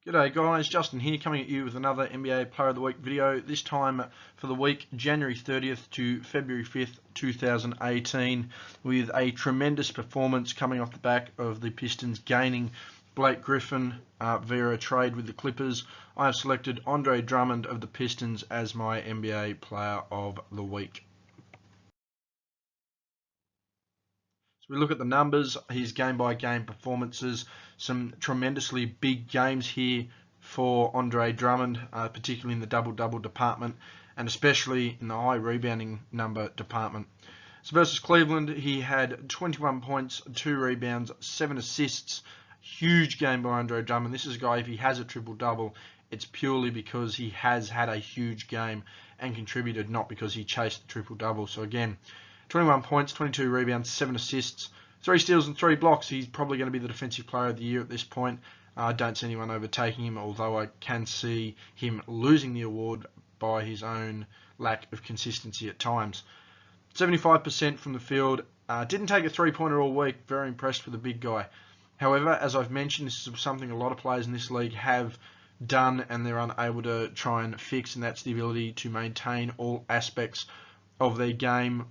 G'day guys, Justin here coming at you with another NBA Player of the Week video, this time for the week January 30th to February 5th, 2018, with a tremendous performance coming off the back of the Pistons gaining Blake Griffin via a trade with the Clippers. I have selected Andre Drummond of the Pistons as my NBA Player of the Week. So we look at the numbers, his game-by-game performances, some tremendously big games here for Andre Drummond, particularly in the double-double department, and especially in the high rebounding number department. So versus Cleveland, he had 21 points, 2 rebounds, 7 assists. Huge game by Andre Drummond. This is a guy, if he has a triple-double, it's purely because he has had a huge game and contributed, not because he chased the triple-double. So again, 21 points, 22 rebounds, 7 assists, 3 steals and 3 blocks. He's probably going to be the Defensive Player of the Year at this point. I don't see anyone overtaking him, although I can see him losing the award by his own lack of consistency at times. 75% from the field. Didn't take a three-pointer all week. Very impressed with the big guy. However, as I've mentioned, this is something a lot of players in this league have done and they're unable to try and fix, and that's the ability to maintain all aspects of their game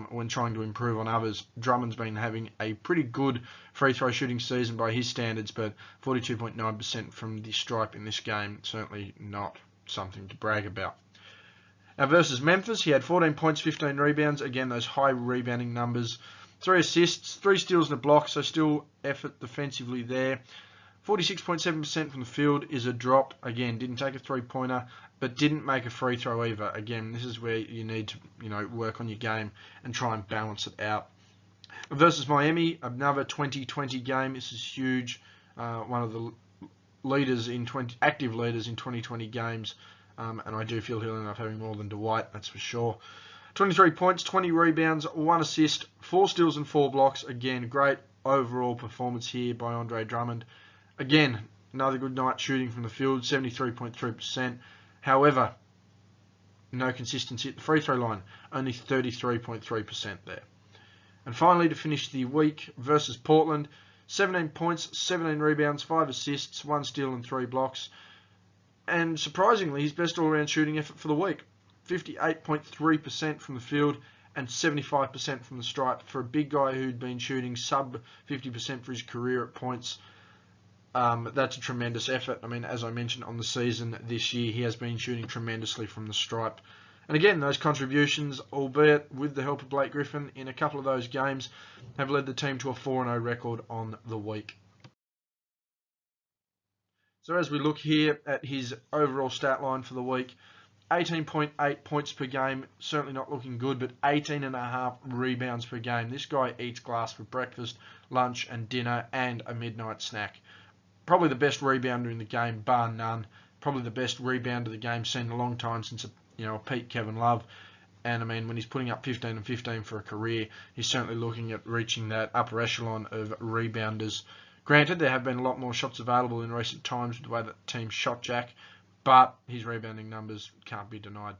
when trying to improve on others. Drummond's been having a pretty good free throw shooting season by his standards, but 42.9% from the stripe in this game, certainly not something to brag about. Now versus Memphis, he had 14 points, 15 rebounds, again those high rebounding numbers, 3 assists, 3 steals and a block, so still effort defensively there. 46.7% from the field is a drop. Again, didn't take a three-pointer, but didn't make a free throw either. Again, this is where you need to, work on your game and try and balance it out. Versus Miami, another 20-20 game. This is huge. One of the leaders in active leaders in 2020 games, and I do feel he'll end up having more than Dwight, that's for sure. 23 points, 20 rebounds, 1 assist, 4 steals and 4 blocks. Again, great overall performance here by Andre Drummond. Again, another good night shooting from the field, 73.3%. However, no consistency at the free throw line, only 33.3% there. And finally, to finish the week versus Portland, 17 points, 17 rebounds, 5 assists, 1 steal and 3 blocks. And surprisingly, his best all-around shooting effort for the week, 58.3% from the field and 75% from the stripe. For a big guy who'd been shooting sub 50% for his career at points, that's a tremendous effort. I mean, as I mentioned on the season this year, he has been shooting tremendously from the stripe. And again, those contributions, albeit with the help of Blake Griffin in a couple of those games, have led the team to a 4-0 record on the week. So as we look here at his overall stat line for the week, 18.8 points per game, certainly not looking good, but 18.5 rebounds per game. This guy eats glass for breakfast, lunch and dinner and a midnight snack. Probably the best rebounder in the game, bar none. Probably the best rebounder the game's seen in a long time since a Pete Kevin Love. And I mean, when he's putting up 15 and 15 for a career, he's certainly looking at reaching that upper echelon of rebounders. Granted, there have been a lot more shots available in recent times with the way that the team shot Jack, but his rebounding numbers can't be denied.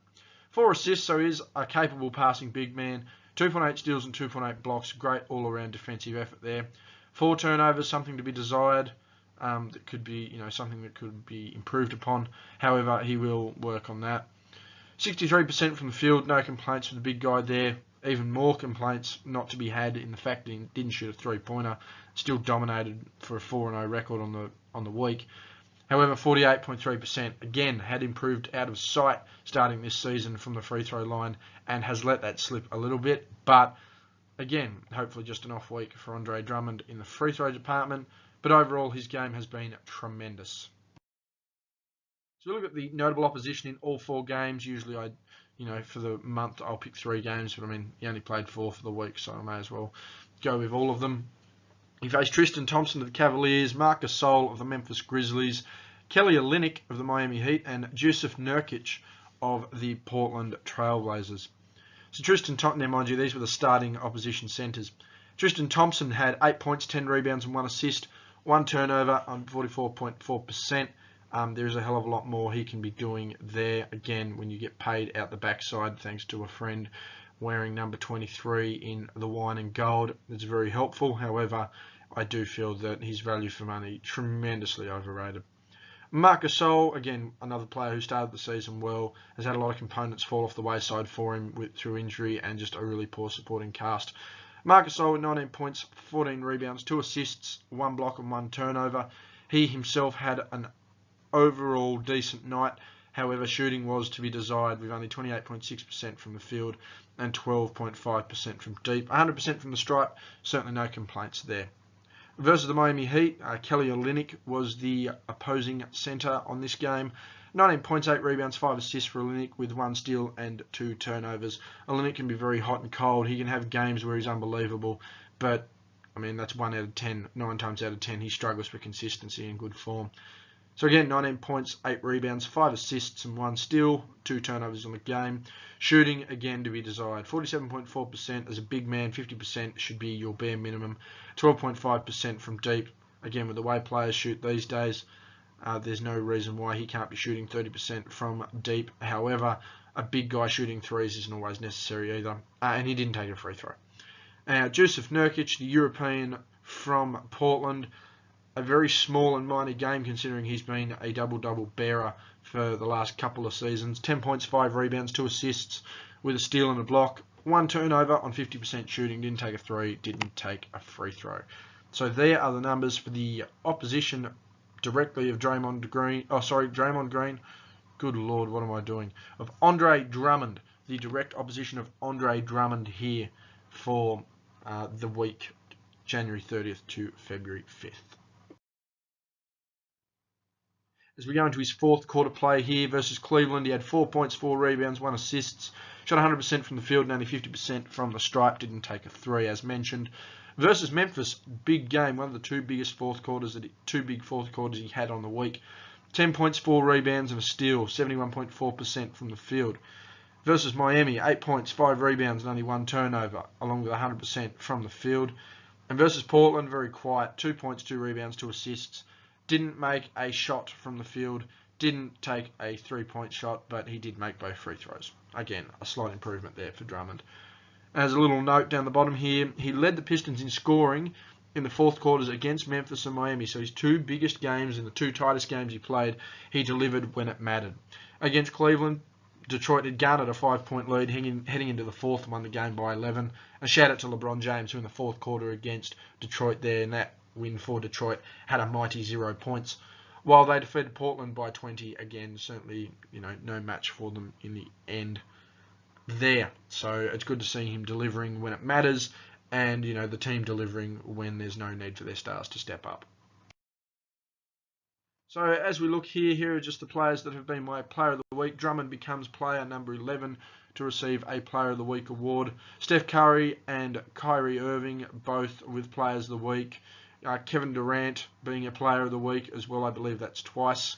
4 assists, so he is a capable passing big man. 2.8 steals and 2.8 blocks. Great all-around defensive effort there. 4 turnovers, something to be desired. That could be, something that could be improved upon. However, he will work on that. 63% from the field, no complaints from the big guy there. Even more complaints not to be had in the fact that he didn't shoot a three-pointer. Still dominated for a 4-0 record on the week. However, 48.3%, again, had improved out of sight starting this season from the free throw line and has let that slip a little bit. But again, hopefully just an off week for Andre Drummond in the free throw department. But overall, his game has been tremendous. So we look at the notable opposition in all 4 games. Usually for the month, I'll pick 3 games, but I mean, he only played 4 for the week, so I may as well go with all of them. He faced Tristan Thompson of the Cavaliers, Marc Gasol of the Memphis Grizzlies, Kelly Olynyk of the Miami Heat, and Jusuf Nurkic of the Portland Trailblazers. So Tristan Thompson, now mind you, these were the starting opposition centres. Tristan Thompson had 8 points, 10 rebounds and 1 assist, 1 turnover on 44.4%. There is a hell of a lot more he can be doing there. Again, when you get paid out the backside, thanks to a friend wearing number 23 in the wine and gold, it's very helpful. However, I do feel that his value for money tremendously overrated. Marc Gasol, again, another player who started the season well, has had a lot of components fall off the wayside for him through injury and just a really poor supporting cast. Marc Gasol with 19 points, 14 rebounds, 2 assists, 1 block and 1 turnover. He himself had an overall decent night. However, shooting was to be desired with only 28.6% from the field and 12.5% from deep. 100% from the stripe, certainly no complaints there. Versus the Miami Heat, Kelly Olynyk was the opposing centre on this game. 19 points, 8 rebounds, 5 assists for Olynyk with 1 steal and 2 turnovers. Olynyk can be very hot and cold. He can have games where he's unbelievable, but I mean, that's 1 out of 10, 9 times out of 10. He struggles for consistency and good form. So again, 19 points, 8 rebounds, 5 assists and 1 steal, 2 turnovers on the game. Shooting, again, to be desired. 47.4% as a big man, 50% should be your bare minimum. 12.5% from deep. Again, with the way players shoot these days, there's no reason why he can't be shooting 30% from deep. However, a big guy shooting threes isn't always necessary either. And he didn't take a free throw. Jusuf Nurkic, the European from Portland, a very small and minor game considering he's been a double-double bearer for the last couple of seasons. 10 points, 5 rebounds, 2 assists with a steal and a block. 1 turnover on 50% shooting. Didn't take a three, didn't take a free throw. So there are the numbers for the opposition directly of Draymond Green. Good Lord, what am I doing? Of Andre Drummond, the direct opposition of Andre Drummond here for the week, January 30th to February 5th. As we go into his fourth quarter play here versus Cleveland, he had 4 points, 4 rebounds, 1 assist, shot 100% from the field and only 50% from the stripe, didn't take a three as mentioned. Versus Memphis, big game, one of the two big fourth quarters he had on the week. 10 points, 4 rebounds and a steal, 71.4% from the field. Versus Miami, 8 points, 5 rebounds and only 1 turnover, along with 100% from the field. And versus Portland, very quiet, 2 points, 2 rebounds, 2 assists. Didn't make a shot from the field, didn't take a 3-point shot, but he did make both free throws. Again, a slight improvement there for Drummond. As a little note down the bottom here, he led the Pistons in scoring in the fourth quarters against Memphis and Miami. So his 2 biggest games and the 2 tightest games he played, he delivered when it mattered. Against Cleveland, Detroit had garnered a 5-point lead heading into the fourth and won the game by 11. A shout out to LeBron James, who in the fourth quarter against Detroit there in that win for Detroit had a mighty 0 points, while they defeated Portland by 20. Again, certainly, no match for them in the end there. So it's good to see him delivering when it matters, and the team delivering when there's no need for their stars to step up. So as we look here are just the players that have been my Player of the Week. Drummond becomes player number 11 to receive a Player of the Week award. Steph Curry and Kyrie Irving both with Players of the Week. Kevin Durant being a Player of the Week as well. I believe that's twice.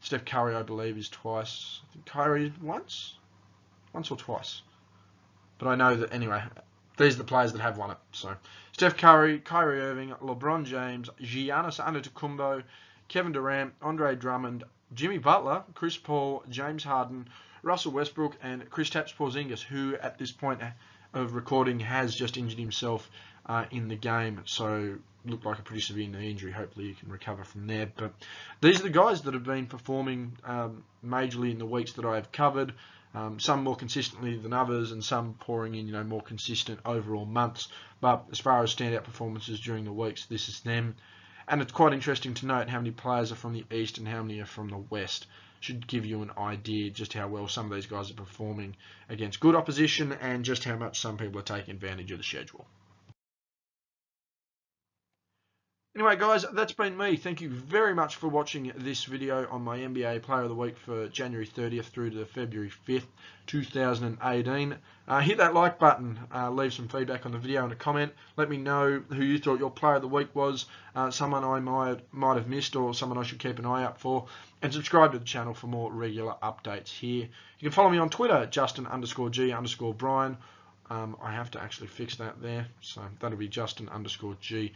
Steph Curry, I believe, is twice. I think Kyrie once or twice. But I know that, anyway, these are the players that have won it. So Steph Curry, Kyrie Irving, LeBron James, Giannis Antetokounmpo, Kevin Durant, Andre Drummond, Jimmy Butler, Chris Paul, James Harden, Russell Westbrook, and Kristaps Porzingis, who at this point of recording has just injured himself in the game. So looked like a pretty severe knee injury. Hopefully you can recover from there. But these are the guys that have been performing majorly in the weeks that I have covered. Some more consistently than others, and some pouring in, more consistent overall months. But as far as standout performances during the weeks, this is them. And it's quite interesting to note how many players are from the East and how many are from the West. Should give you an idea just how well some of these guys are performing against good opposition and just how much some people are taking advantage of the schedule. Anyway, guys, that's been me. Thank you very much for watching this video on my NBA Player of the Week for January 30th through to February 5th, 2018. Hit that like button, leave some feedback on the video and a comment. Let me know who you thought your Player of the Week was, someone I might have missed or someone I should keep an eye out for. And subscribe to the channel for more regular updates here. You can follow me on Twitter, Justin_G_Bryan. I have to actually fix that there, so that'll be Justin_G_Bryan.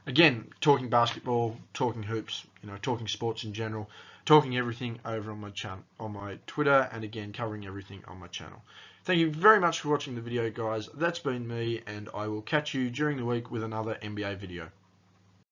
Again, talking basketball, talking hoops, talking sports in general, talking everything over on my channel, on my Twitter, and again, covering everything on my channel. Thank you very much for watching the video, guys. That's been me, and I will catch you during the week with another NBA video.